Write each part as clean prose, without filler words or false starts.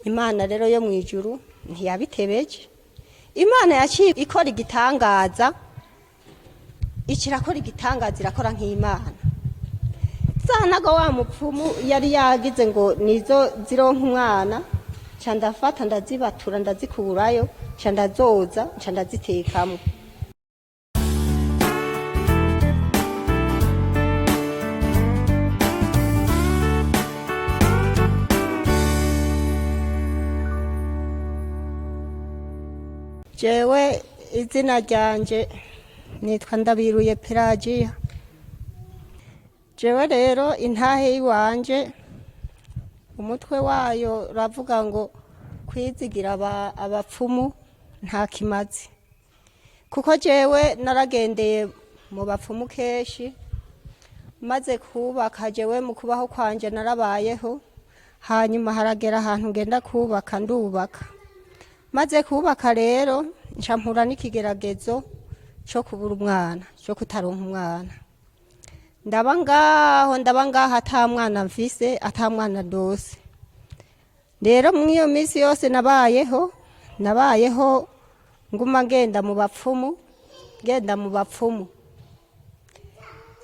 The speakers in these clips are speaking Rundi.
Imana rero yo mu ijuru ntiyabitebeje. Imana yaciye ikora igitangaza, ikirakora igitangaza, irakora nk'Imana. Zanaga wa mupfumu yari yagize ngo nizo zironka umwana, ca ndafata ndazibatura ndazikurayo, ca ndazoza, ca ndazitekamo. Jewe izina ryanje nitwa Ndabiruye Pelagiya. Jewe rero intahe iwanje umutwe wayo ravuga ngo kwizigira abapfumu nta kimazi. Kuko jewe naragendeye mu bapfumu keshi, maze kubaka jewe mu kubaho kwanje narabayeho, hanyuma haragera ahantu ngenda kubaka ndubaka. Maze kubaka rero ncampura n'ikigeragezo cyo kubura umwana, cyo kutaronka umwana. Ndaba ngaho ata mwana mfise, ata mwana dose. Rero mwiyo misi yose nabayeho nguma ngenda mu bapfumu.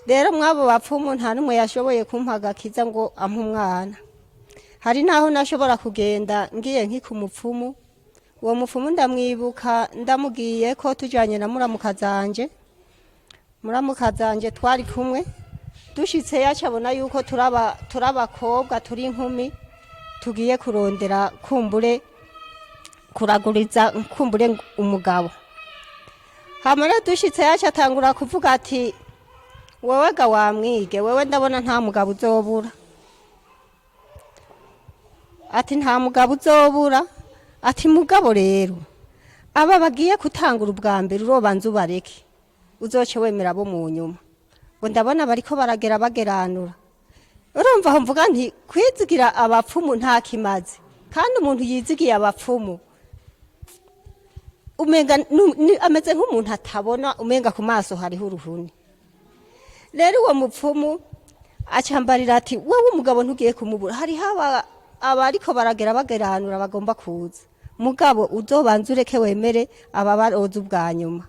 Rero mwabo bapfumu nta numwe yashoboye kumpagakiza ngo ampa umwana. Hari naho nashobora kugenda ngiye nk'ikumupfumu, uwo mupfumu ndamwibuka ndamugiye ko tujanye na muramukazanje twari kumwe. Dushitse yacabona yuko turabakobwa turi inkumi tugiye kurondera kuraguriza umugabo. Hamara dushitse yacatangura kuvuga ati wewe ga wamwige, wewe ndabona nta mugabo uzobura. Ati nta mugabo uzobura. Ati mugabo rero aba bagiye kutangura ubwa mbere urobanza ubareke, uzoce wemera bo mu nyuma. Ngo ndabona bariko baragera bageranura. Urumva aho mvuga nti kwizigira abapfumu nta kimazi, kandi umuntu yizigiye abapfumu umenga ameze nk'umuntu atabona, umenga ku maso hariho uruhuni. Rero uwo mupfumu acambarira ati wewe umugabo ntugiye kumubura, hari haba abariko baragera bageranura bagomba kuza. Mugabo uzobanza ureke wemere ababaroza ubwa nyuma.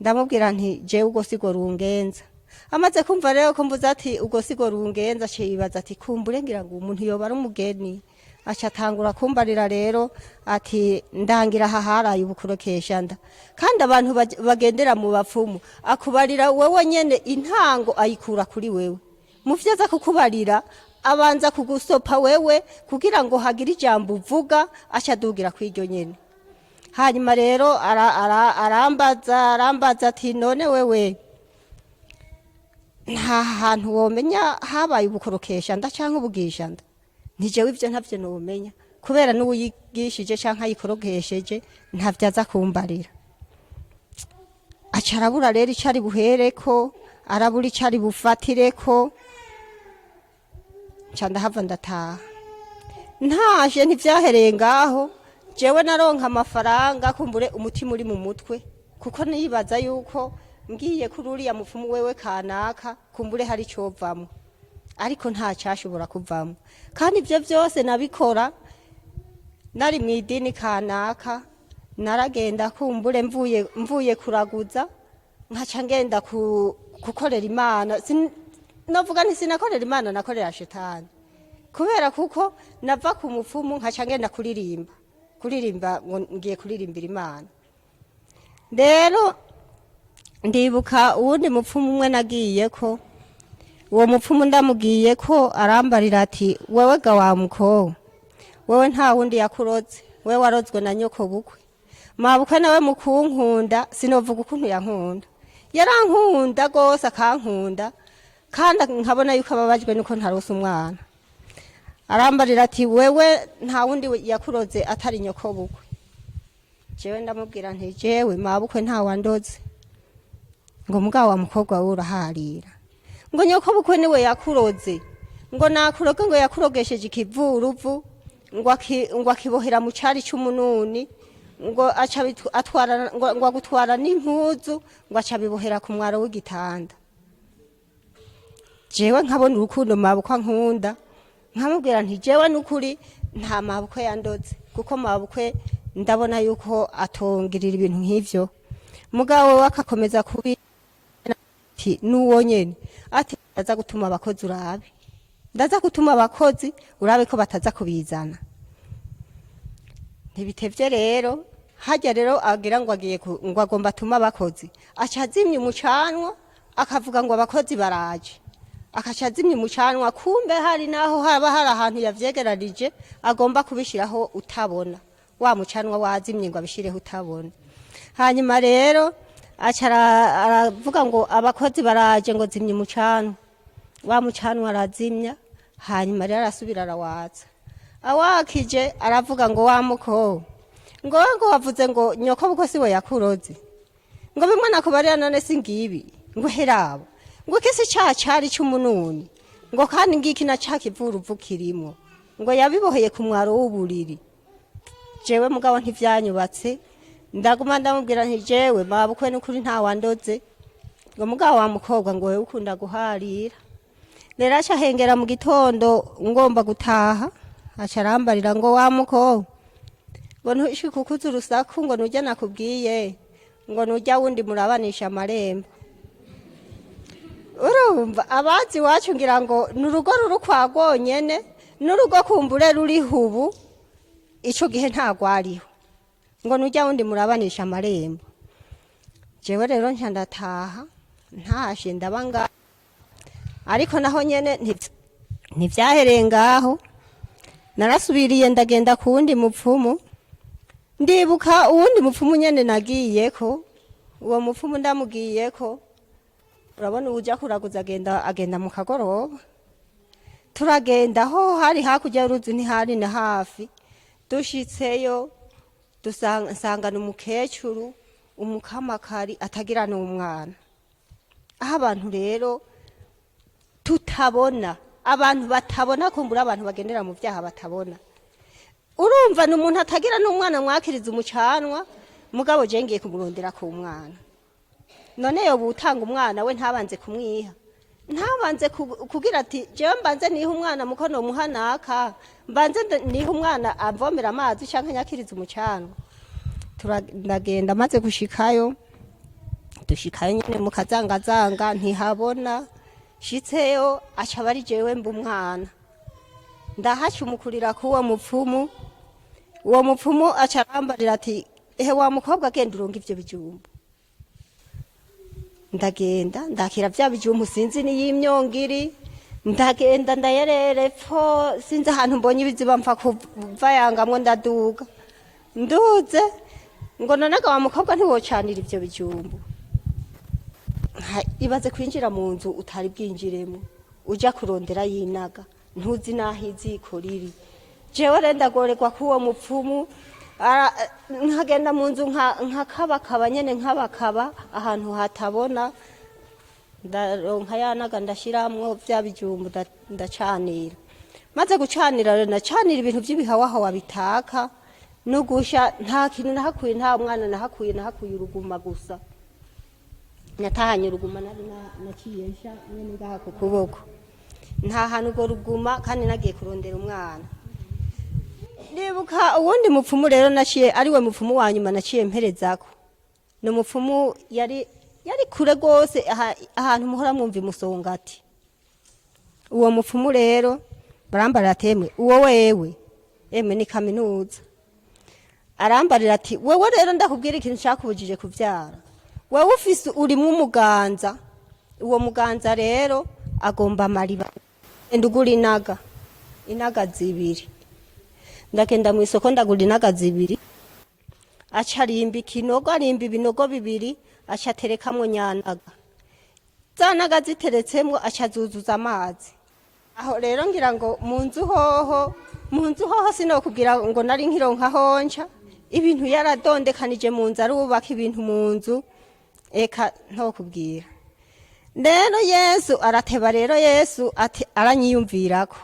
Ndamubwira nti jewe ugo sigo rungenza. Amaze kumva rero ko mvuze ati ugo sigo rungenza, cibaza ati kumbure ngira ngo umuntu yoba ari umugeni. Aca tangura kumbarira rero ati ndangira haharaye ubukurokesha nda. Kandi abantu bagendera mu bapfumu akubarira wewe nyene intango ayikura kuri wewe. Muvyaza kukubarira abanza kugusopa wewe kugira ngo hagire ijambo uvuga, acadugira kwiryo nyene. Hanyuma rero arambaza ati none wewe nta hantu womenya habaye ubukorokesha nda canke ubugisha nda. Ntijewe ivyo ntavyo nomenya, kubera n'uyigishije canke ayikorokesheje ntavyaza kumbarira. Aca arabura rero icari buhereko, arabura icari bufatireko. Chanda hava ndataha. Ntaje ntivyahereye ngaho, jewe naronka amafaranga kumbure umutima uri mu mutwe, kuko nibaza yuko ngiye kururi ya mupfumu wewe kanaka kumbure hari covamo, ariko nta cyashobora kuvamo. Kandi ivyo byose nabikora nari mwidini kanaka, naragenda kumbure mvuye kuraguza, nkaca ngenda kukorera Imana. Navuga nti sinakorera Imana, nakorera shetani. Kubera kuko nava ku mupfumu nkaca ngenda kuririmba ngo ngiye kuririmbira Imana. Rero ndibuka uwundi mupfumu umwe nagiye ko, uwo mupfumu ndamugiye ko arambarira ati wewe ga wa muko, wewe nta wundi yakuroze, wewe warozwe na nyoko bukwe. Mabukwe nawe mukunkunda sinovuga ukuntu yankunda. Yarankunda gose akankunda, kandi nkabona yuko ababajwe nuko ntarose umwana. Arambarira ati wewe nta wundi yakuroze atari nyoko bukwe. Jewe ndamubwira nti jewe mabukwe nta wandoze. Ngo mugabo wa mukobwa uraharira. Ngo nyoko bukwe niwe yakuroze. Ngo nakuroge ngo yakurogesheje ikivuruvu, ngo akibohera mu cari cy'umununi, ngo aca atwara ngo agutwara n'impuzu, ngo aca bibohera ku mwaro w'igitanda. Jewe nkabona urukundo mabukwa nkunda, nkamubwira nti jewe nukuri nta mabukwe yandoze kuko mabukwe ndabona yuko atongirira ibintu nk'ivyo mugabo we akakomeza kubi ati nuwo nyene ati ndaza gutuma abakozi urabe ndaza gutuma abakozi urabe ko bataza kubizana ntibitevye rero hajya rero agira ngo agiye ngo agomba atuma abakozi acazimye umucanwa akavuga ngo abakozi baraje akacazimye umucanwa kumbe hari naho haba hari ahantu yavyegeranije agomba kubishiraho utabona wa mucanwa wazimye ngo abishireho utabona hanyuma rero aravuga ngo abakozi baraje ngo zimye umucanwa wa mucanwa arazimya hanyuma rero arasubira arawatsa awakije aravuga ngo wa muko ngo wavuze ngo nyoko buko siwe yakuroze ngo bimwe nakubarira none singibi ngo herabo ngo kisi cari cy'umununi ngo kandi ngiki na cakivura uvukirimo ngo yabiboheye ku mwaro w'uburiri jewe mugabo ntivyanyubatse ndaguma ndamubwira nti jewe mabukwe n'ukuri nta wandoze ngo mugabo wa mukobwa ngo wewe ukunda guharira rero acahengera mu gitondo ngomba gutaha acarambarira ngo wa mukobwa ngo ntushike kukuza urusaku ngo nujya nakubwiye ngo nujya wundi murabanisha amarembo urumva abazi wacu ngira ngo nurugo ruru kwagonyene nurugo kumbure ruri hubu ico gihe ntagwariho ngo nujya wundi murabanisha amarembo jewe rero ncandataha ntashe ndabanga ariko naho nyene ntivyahereye ngaho narasubiriye ndagenda kuwundi mupfumu ndibuka uwundi mupfumu nyene nagiyeko uwo mupfumu ndamugiyeko urabona uja kuraguza agenda mu kagoroba turagenda ho hari hakurya y'uruzi ntihari na hafi dushitseyo dusangana umukecuru umukamakari atagira n'umwana aho abantu rero tutabona abantu batabona kumbura abantu bagendera mu byaha batabona urumva n'umuntu atagira n'umwana mwakiriza umucanwa mugabo je ngiye kumurondera ku mwana none yo butanga umwana we ntabanze kumwiha ntabanze kugira ati jewe mbanze niha umwana mukono muhanaka mbanze niha umwana avomera amazi canke nyakiriza umucanwa turagenda maze gushikayo dushikayo nyene mu kazangazanga ntihabona shitseyo aca bari jewe mba umwana ndahaca umukurira kuwo mupfumu uwo mupfumu aca arambarira ati ehe wa mukobwa agenda uronga ivyo bijumbu ndagenda ndakira vya bijumbu sinzi n'iyimyongiri ndagenda ndayerere pfo sinzi ahantu mbonye ibiziba mpfa kuva yangamwo ndaduga nduze ngo nonaga wa mukobwa ntiwocanira ivyo bijumbu ibaze kwinjira mu nzu utari bwinjiremo uja kurondera yinaga ntuzi naho iziko riri jewe rendagorerwa kuwo mupfumu nkagenda mu nzu nkakabakaba nyene nkabakaba ahantu hatabona ndaronka yanaga ndashiramwo vya bijumbu ndacanira maze gucanira rero nacanira ibintu vy'ibihawahawa bitaka no gusha nta kintu nahakuye nta mwana nahakuye uruguma gusa natahanye uruguma nari nakiyesha nyene ngaha ku kuboko nta hantu go ruguma kandi nagiye kurondera umwana ndibuka uwundi mupfumu rero naciye ari we mupfumu wa nyuma naciye mperezako no mupfumu yari kure gose ahantu muhora mwumva imusongati uwo mupfumu rero barambarira atemwe uwo wewe emwe ni kaminuza arambarira ati wewe rero ndakubwira ikintu cyakubujije kuvyara wewe ufise urimwe umuganza uwo muganza rero agomba mariba ndugura inaga zibiri ndagenda mu isoko ndagura inaga zibiri aca arimba ikinogo arimba ibinogo bibiri aca aterekamwo nyanaga zanaga ziteretsemwo aca azuzuza amazi aho rero ngira ngo mu nzu hoho sinokubwira ngo nari nkironka honca ibintu yaradondekanije mu nzu arubaka ibintu mu nzu eka ntokubwira rero Yesu arateba rero Yesu ati aranyiyumvirako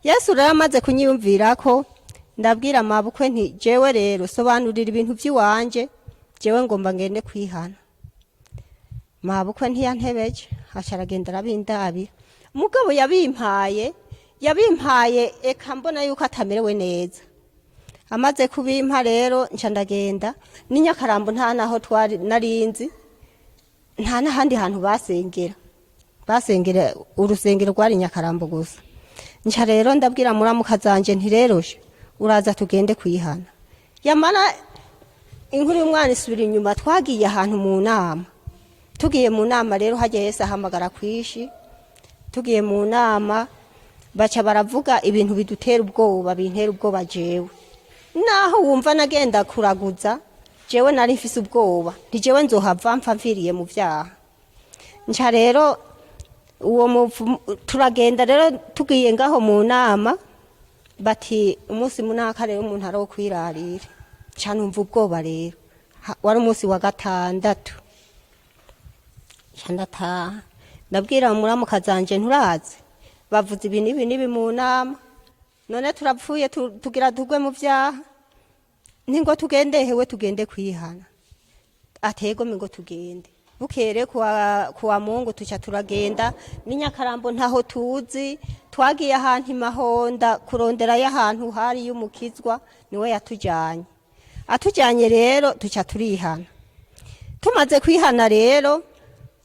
Yesu rero amaze kunyiyumvirako ndabwira mabukwe nti jewe rero sobanurira ibintu by'iwanje jewe ngomba ngende kwihana mabukwe ntiyantebeje acaragenda arabindabira mugabo yabimpaye yabimpaye eka mbona yuko atamerewe neza. Amaze kubimpa rero nca ndagenda n'Inyakarambo nta naho twari narinzi, nta n'ahandi hantu basengera urusengero rwari Nyakarambo gusa. Nca rero ndabwira muramuka zanje nti rero uraza tugende kwihana. Yamara inkuru y'umwana isubira inyuma, twagiye ahantu mu nama. Tugiye mu nama rero hajya Yesu ahamagara kwishi, tugiye mu nama baca baravuga ibintu bidutera ubwoba, bintera ubwoba jewe. Naho wumva nagenda kuraguza, jewe nari mfise ubwoba, nti jewe nzohava mpfa mviriye mu vyaha. Nca rero uwo turagenda rero tugiye ngaho mu nama, bati umunsi munaka rero umuntu araho kwirarira. Nca numva ubwoba rero, wari umunsi wa gatandatu. Nca ndataha ndabwira muramuka zanje nturazi, bavuze ibi n'ibi mu nama, none turapfuye tugira tugwe mu vyaha, ningo tugende hewe tugende kwihana. Atego mingo tugende. Bukere kuwa Mungu tuca turagenda n'Inyakarambo ntaho tuzi, twagiye ahantu Imahonda kurondera y'ahantu hari y'umukizwa, niwe yatujanye. Atujanye rero tuca turihana. Tumaze kwihana rero,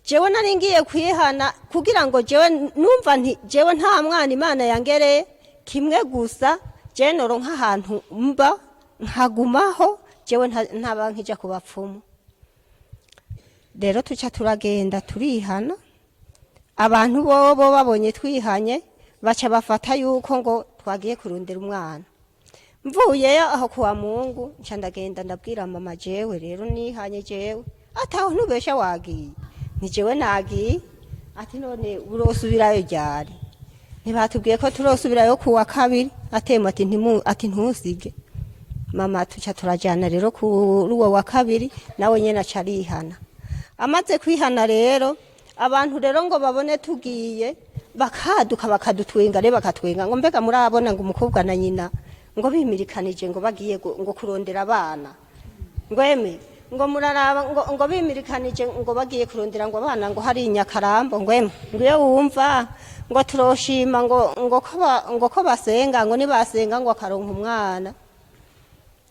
jewe nari ngiye kwihana kugira ngo jewe numva nti jewe nta mwana Imana yangereye, kimwe gusa je noronka ahantu mba nkagumaho, jewe ntaba nkija ku bapfumu. Rero tuca turagenda turihana, abantu bobo babonye twihanye baca bafata yuko ngo twagiye kurondera umwana. Mvuyeyo aho kuwa Mungu nca ndagenda ndabwira mama jewe rero nihanye jewe, ataho ntubesha wagiye. Ni jewe nagiye, ati none urosubirayo ryari? Ntibatubwiye ko turosubirayo kuwa kabiri, atema ati ntusige. Mama tuca turajana rero kuri uwo wa kabiri, nawe nyene aca arihana. Amaze kwihana rero, abantu rero ngo babone tugiye, bakaduka bakadutwenga rero bakatwenga ngo mbega murabona ngo umukobwa na nyina ngo bimirikanije ngo bagiye ngo kurondera abana. Ngweme ngo muraraba ngo bimirikanije ngo bagiye kurondera ngo abana ngo hari Nyakarambo. Ngweme ngo iyo wumva ngo turoshima ngo ko basenga ngo nibasenga ngo akaronka umwana.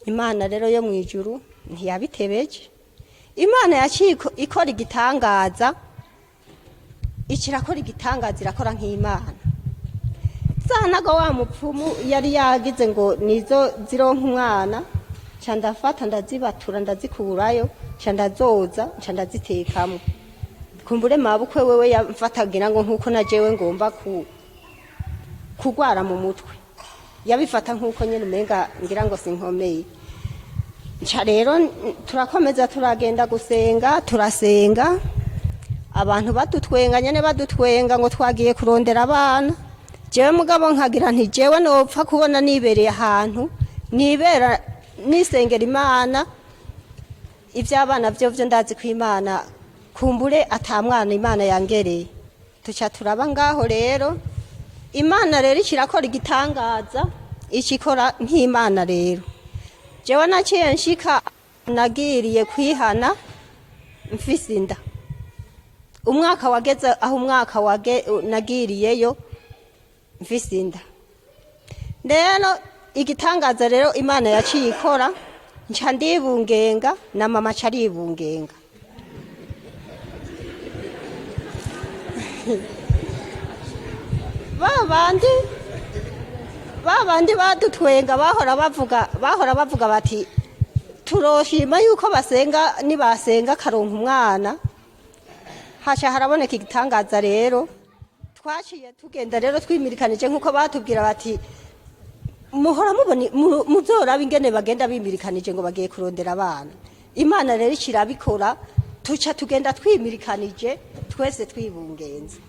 Imana rero yo mwijuru ntiyabitebeje. Imana yaciko ikora igitangaza, ikirakora igitangaza, irakora nk'Imana. Zanaga wa mupfumu yari yagize ngo nizo zironka umwana, nca ndafata ndazibatura ndazikurayo, nca ndazoza, nca ndazitekamo. Kumbure mabukwe wewe yamfatagira ngo nkuko na jewe ngomba kugwara mu mutwe. Yabifata nkuko nyene umenga ngira ngo sinkomeye. Nca rero turakomeza turagenda gusenga, turasenga, abantu badutwenga nyene badutwenga ngo twagiye kurondera abana. Jewe mugabo nkagira nti jewe nopfa kubona nibereye ahantu nibera nisengera Imana, ivy'abana vyo ndazi ko Imana kumbure atamwana Imana yangereye. Tuca turaba ngaho rero, Imana rero ikirakora igitangaza, ikikora nk'Imana rero. Jewe naciye nshika nagiriye kwihana mfise inda. Umwaka wageze aho umwaka nagiriyeyo mfise inda. Rero igitangaza rero Imana yaciye ikora, nca ndibungenga na mama aca aribungenga. Babandi badutwenga bahora bavuga bati turoshima yuko basenga nibasenga karonka umwana. Hasha haraboneka igitangaza rero, twaciye tugenda rero twimirikanije nkuko batubwira bati muhora muboni muzoraba ingene bagenda bimirikanije ngo bagiye kurondera abana. Imana rero ikirabikora, tuca tugenda twimirikanije twese twibungenze.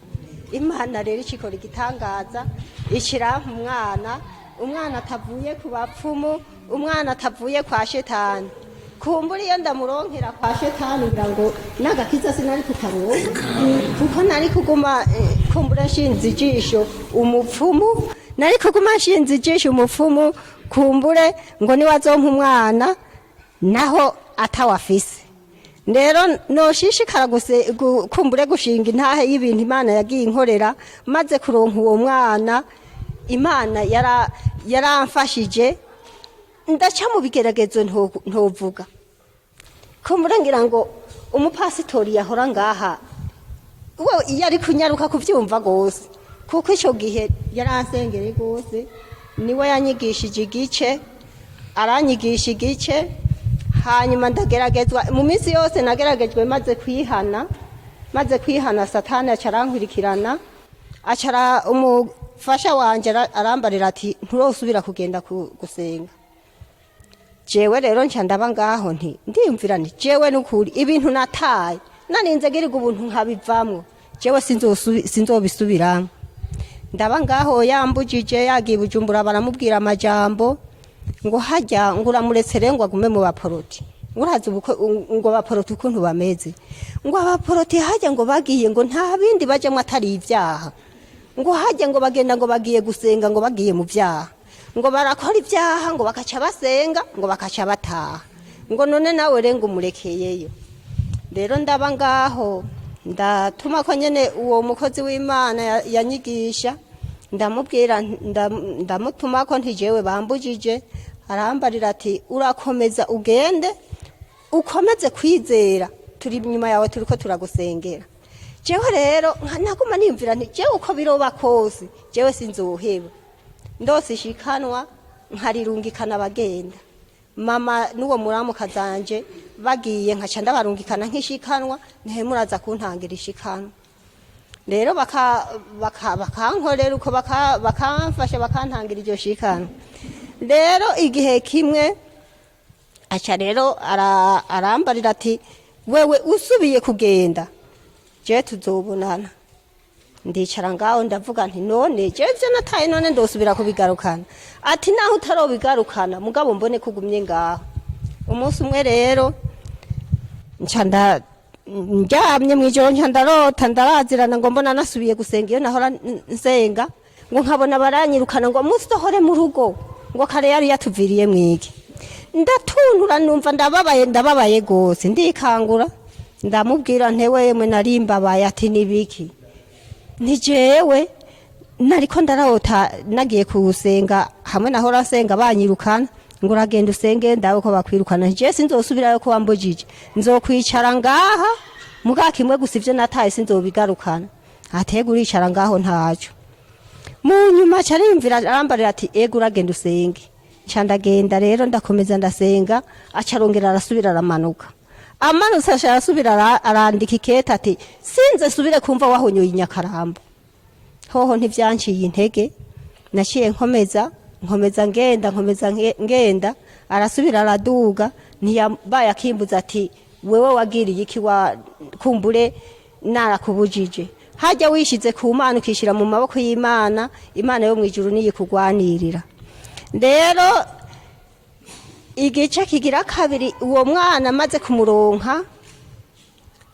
Imana rero ikikora igitangaza, ikirampa umwana atavuye ku bapfumu, umwana atavuye kwa shetani. Kumbura iyo ndamuronkera kwa shetani ngo nagakiza sinari kukaronka, kuko nari kuguma kumbura nshinze ijisho umupfumu, nari kuguma nshinze ijisho umupfumu kumbure ngo niwazompa umwana naho atawafise. Rero noshishikara kumbure gushinga intahe y'ibintu Imana yagiye inkorera, maze kuronka uwo mwana. imana yaramfashije ndaca mu bigeragezo ntovuga ko murangira ngo umupasitori yahora ngaha we iyo ari kunyaruka kuvyumva gose kuko ico gihe yaransengere gose niwe yanyigishije igice aranyigisha igice hanyuma ndageragezwa mu minsi yose nageragejwe maze kwihana satani acarankurikirana acara umufasha wanje arambarira ati nturosubira kugenda gusenga jewe rero nca ndaba ngaho ndiyumvira nti jewe nukuri ibintu nataye naninze girirwa ubuntu nkabivamwo jewe sinzobisubiramwo ndaba ngaho yambujije yagiye Bujumbura baramubwira amajambo ngo hajya ngo uramuretse rero ngo agume mu baporoti urazi ngo baporoti ukuntu bameze ngo abaporoti hajya ngo bagiye ngo nta bindi bajyamo atari ibyaha ngo hajya ngo bagenda ngo bagiye gusenga ngo bagiye mu byaha ngo barakora ibyaha ngo bakaca basenga ngo bakaca bataha ngo none nawe rero ngo umurekeyeyo rero ndaba ngaho ndatuma ko nyene uwo mukozi w'Imana yanyigisha ndamubwira ndamutuma ko ntijewe bambujije arambarira ati urakomeza ugende ukomeze kwizera turi nyuma yawe turiko turagusengera jewe rero naguma niyumvira nti jewe uko biroba kose jewe sinzoheba ndose ishikanwa nkarirungikana bagenda mama nuwo muramuka zanje bagiye nkaca ndabarungikana nk'ishikanwa ntihe muraza kuntangira ishikanwa rero bakankorera uko bakamfasha bakantangira iryo shikanwa rero igihe kimwe aca rero arambarira ati wewe usubiye kugenda je tuzobonana ndicara ngaho ndavuga nti none je ivyo nataye none ndosubira kubigarukana ati naho utarobigarukana mugabo mbone kugumye ngaho umunsi umwe rero nca njamye mwijoro nca ndarota ndarazirana ngo mbona nasubiye gusenga iyo nahora nsenga ngo nkabona baranyirukana ngo musohore mu rugo ngo kare yari yatuviriye mwiki ndatuntura numva ndababaye gose ndikangura ndamubwira ntewe mwe narimbabaye ati nibiki nijewe nariko ndarota nagiye kusenga hamwe nahora nsenga banyirukana ngo uragenda usenge ndawe ko bakwirukana je sinzosubirayo ko wambujije nzokwicara ngaha muga kimwe gusa ivyo nataye sinzobigarukana atega uricara ngaho ntaco mu nyuma carimvira arambarira ati ego uragenda usenge ndagenda rero ndakomeza ndasenga acarongera arasubira aramanuka amanutse arasubira arandika iketa ati sinze subire kumva wahonyoye inyakarambo hoho ntivyanciye intege naciye nkomeza ngenda arasubira araduga ntiyabaye akimbuza ati wewe wagiriye iki wa kumbure narakubujije hajya wishize ku Mana ukishira mu maboko y'Imana Imana yo mwijuru niyi kugwanirira rero igice kigira kabiri uwo mwana maze kumuronka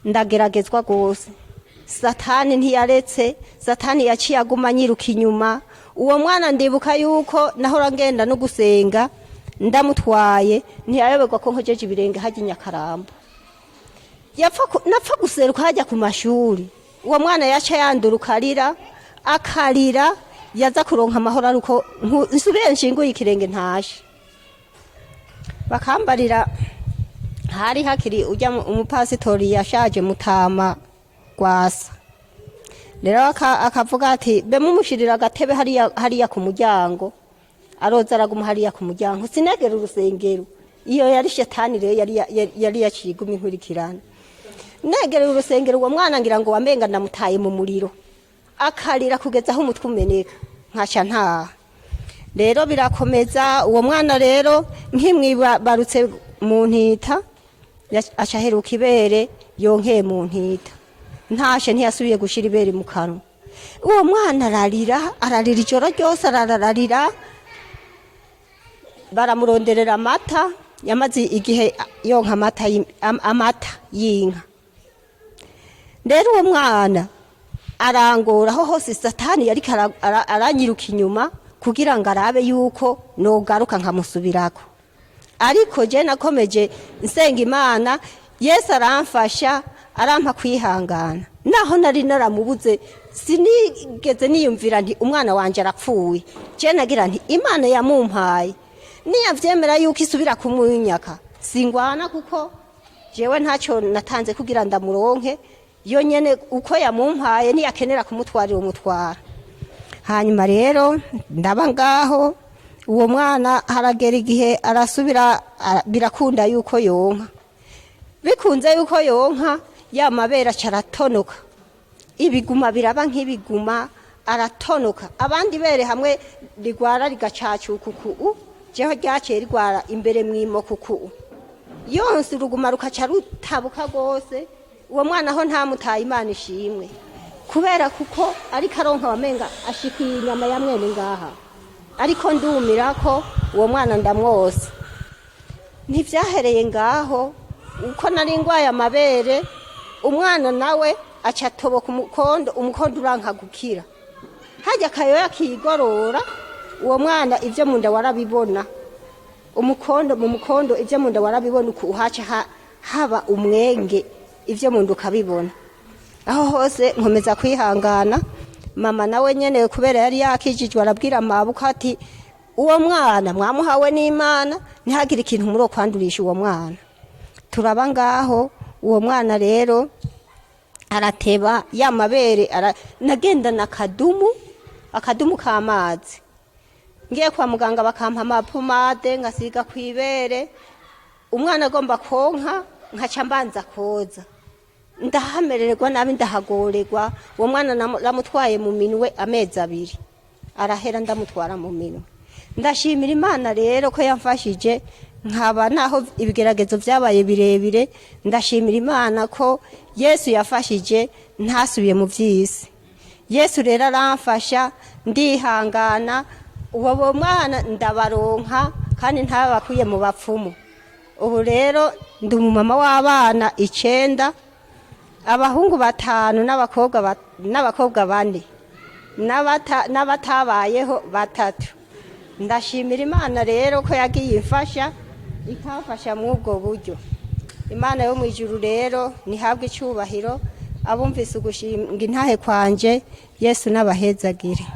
ndageragezwa gose satani ntiyaretse satani yaciye aguma nyiruka inyuma uwo mwana ndibuka yuko nahora ngenda no gusenga ndamutwaye ntiyayoberwa ko nkojeje ibirenge hajya inyakarambo napfa guseruka hajya ku mashuri uwo mwana yaca yanduruka akarira yaza kuronka amahoro aruko nsubire nshinguye ikirenge ntashe bakambarira hari hakiri ujya umupasitori yashaje Mutama Gwasa rero akavuga ati be mumushirira agatebe hariya ku muryango aroza araguma hariya ku muryango sinegera urusengero iyo yari shetani rero yari yaciguma inkurikirana negera urusengero uwo mwana ngira ngo wamenga ndamutaye mu muriro akarira kugeza aho umutwe umeneka nkaca ntaha rero birakomeza uwo mwana rero nkimwibarutse mu ntita acaheruka ibere yonkeye mu ntita ntashe ntiyasubiye gushira ibere mu kanwa uwo mwana ararira ijoro ryose arararira baramuronderera amata yamaze igihe yonka amata y'inka rero uwo mwana arangora aho hose satani yari aranyiruka inyuma kugira ngo arabe yuko nogaruka nkamusubirako ariko je nakomeje nsenga Imana Yesu aramfasha arampa kwihangana naho nari naramubuze sinigeze niyumvira nti umwana wanje arapfuye, je nagira nti Imana yamumpaye niyavyemera yuko isubira kumunyaka singwana, kuko jewe ntacyo natanze kugira ndamuronke, yo nyene uko yamumpaye niyakenera kumutwarira umutwara. Hanyuma rero ndaba ngaho uwo mwana haragera igihe arasubira, birakunda yuko yonka, bikunze yuko yonka ya mabera caratonoka, ibiguma biraba nk'ibiguma aratonoka, abandi bere hamwe rigwara rigacacuka uku, jeho ryaciye rigwara imbere mwimo kuku, yonse uruguma rukaca rutabuka gose. Uwo mwana ho ntamutaye Imana ishimwe, kubera kuko ariko aronka wamenga ashikiye inyama ya mwene ngaha, ariko ndumira ko uwo mwana ndamwose. Ntivyahereye ngaho, uko nari ngwaye amabere umwana nawe aca toboka umukondo uranka gukira, hajya kayoya kigorora, uwo mwana ivyo munda warabibona, umukondo mu mukondo ivyo munda warabibona, uko uhaca haba umwenge, ivyo munda ukabibona. Aho hose nkomeza kwihangana, mama nawe nyene kubera yari yakijijwe arabwira mabuka ati uwo mwana mwamuhawe n'Imana, ntihagire ikintu muri kwandurisha uwo mwana. Turaba ngaho uwo mwana rero arateba ya mabere, nagenda na akadumu k'amazi, ngiye kwa muganga bakampa amapomade ngasiga kwibere, umwana agomba konka nkaca mbanza koza, ndahamererwa nabi ndahagorerwa. Uwo mwana namutwaye mu minwe amezi 2 arahera, ndamutwara mu minwe. Ndashimira Imana rero ko yamfashije, nkaba naho ibigeragezo vyabaye birebire, ndashimira Imana ko Yesu yafashije ntasubiye mu vyisi. Yesu rero aramfasha ndihangana, uwo mwana ndabaronka kandi ntabakuye mu bapfumu. Ubu rero ndi umumama w'abana 9, abahungu 5 n'abakobwa 4, n'abatabayeho 3. Ndashimira Imana rero ko yagiye imfasha, ikamfasha mu ubwo buryo. Imana yo mwijuru rero nihabwe icyubahiro, abumvise ugushinga intahe kwanje. Yesu nabahezagire.